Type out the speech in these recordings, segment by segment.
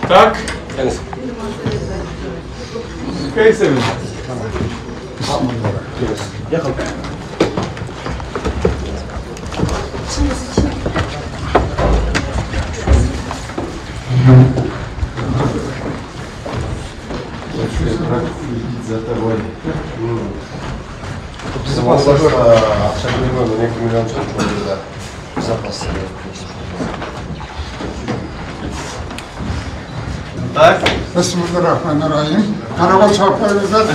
Так. Кейсimiz. Akşam günü 12 milyon çocuk oluyor da zapası Так. Bismillahirrahmanirrahim. Merhaba çarpaylılar.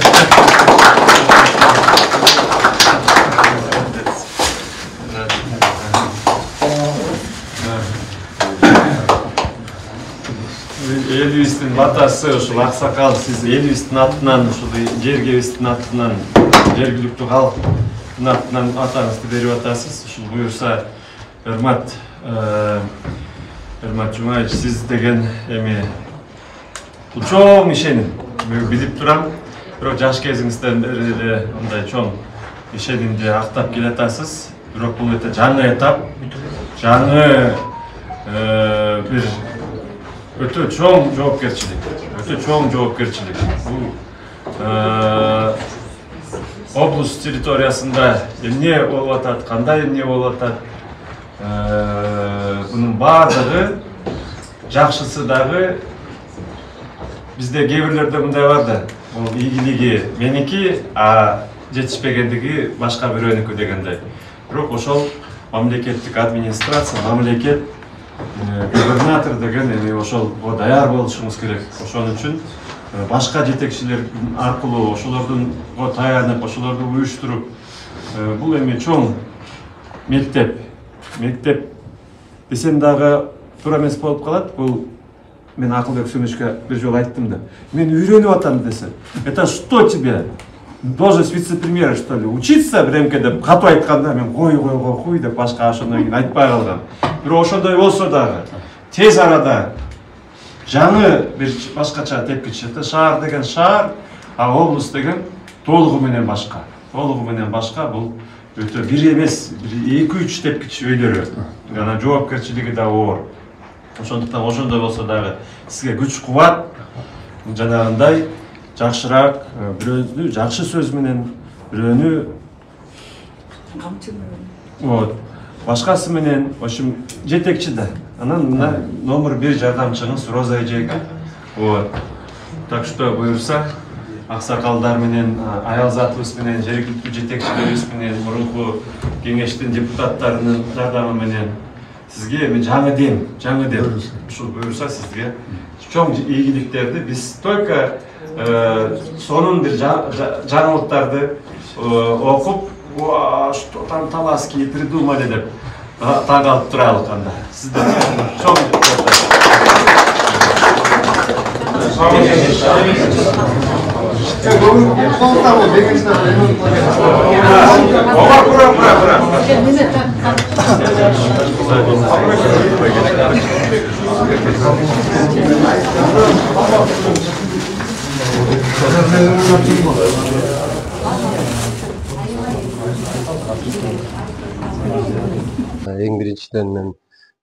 Элвистин батасы ушул аксакал, сиз Элвистин атынан, ушул жергебиздин атынан, жергиликтүү калктын атынан атаңызды берип атасыз. Ушул буюрса, Өрмат Жумаевич, сиз деген эми бул чоң ишеним. Мен билип турам, бирок жаш кезиңизден бери эле мындай чоң ишенимди актап келатасыз. Бирок бул өтө жаңы этап, жаңы бир өтө чоң жоопкерчилик. Бул облус территориясында эмне болуп атат, кандай эмне болуп атат, бунун баардыгы, жакшысы дагы бизде кээ бирлерде мындай бар да, бул ийгилиги меники, а жетишпегендиги башка бирөөнүкү дегендей. Бирок ошол мамлекеттик администрация, мамлекет губернатор деген эми ошол даяр болушуңуз керек. Ошон үчүн башка жетекчилер аркылуу ошолордун таянып, ошолорду уюштуруп, бул эми чоң мектеп десем дагы туура эмес болуп калат. Бул мен Акылбек Сүймөшкө бир жолу айттым да. Мен үйрөнүп атам десе. Это что тебе? Должность вице-премьера, что ли? Учиться бирэмке деп катуу айтканда мен кой деп башка ошондон кийин айтпай калгам. Бирок ошондой болсо дагы тез арада жаңы бир башкача тепкич. Шаар деген шаар, а облус деген толугу менен башка. Бул өтө бир эмес, 2-3 тепкич өйлөрү. Жана жоопкерчилиги да оор. Ошондуктан ошондой болсо дагы сизге күч кубат, жанагындай жакшыраак, бирөөнү жакшы сөз менен, бирөөнү башкасы менен, ошум жетекчи да. Анан мына номер 1 жардамчыңыз Роза эже экен. Так что буюрса, аксакалдар менен, аялзатыбыз менен, жергиликтүү жетекчилерибиз менен, мурунку кеңештин депутаттарынын жардамы менен сизге эми жаңы дем. Ушул буюрса сизге чоң ийгиликтерди биз только сонун бир жаңылыктарды окуп, что там Таласки придумали деп таң калып туралык анда. Сиздер чоң Эң биринчиден мен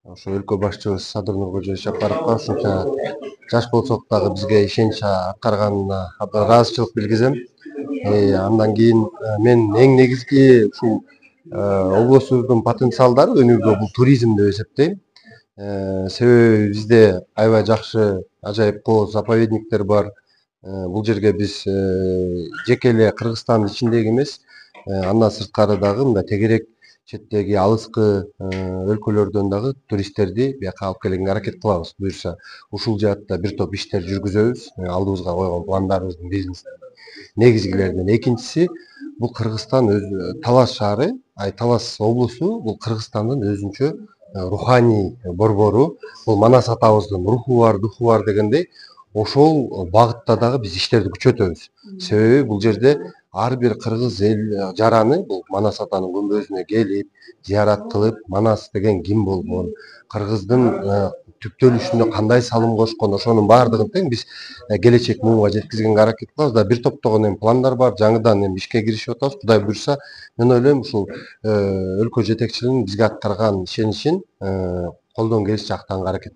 ошо өлкө башчыбыз Садыр Нуркожоевич Жапаровго ушунча жаш болсок дагы бизге ишенич аткарганына абдан ыраазычылык билгизем. Андан кийин мен эң негизги ушул облусубуздун потенциалдары өнүгүү бул туризм деп эсептейм. Себеби бизде аябай жакшы ажайып кооз заповедниктер бар. Бул жерге биз жеке эле Кыргызстандын ичиндеги эмес, андан сырткары дагы мындай тегерек четтеги алыскы өлкөлөрдөн дагы туристтерди бияка алып келгенге аракет кылабыз. Буюрса ушул жаатта бир топ иштер жүргүзөбүз. Алдыбызга койгон пландарыбыздын биринчиси негизгилеринен. Экинчиси бул Кыргызстан Талас шаары, Талас облусу бул Кыргызстандын өзүнчө руханий борбору. Бул Манас атабыздын руху бар, духу бар дегендей, ошол багытта дагы биз иштерди күчөтөбүз. Себеби бул жерде ар бир кыргыз эл жараны бул Манас атанын күмбөзүнө келип, зыярат кылып, Манас деген ким болгон, кыргыздын түптөлүшүнө кандай салым кошкон, ошонун баардыгын тең биз келечек муунга жеткизгенге аракет кылабыз да. Бир топтогон эми пландар бар, жаңыдан эми ишке киришип атабыз. Кудай буйрса, мен ойлойм ушул өлкө жетекчилигинин бизге аткарган ишеничин колдон келишинче актаганга аракет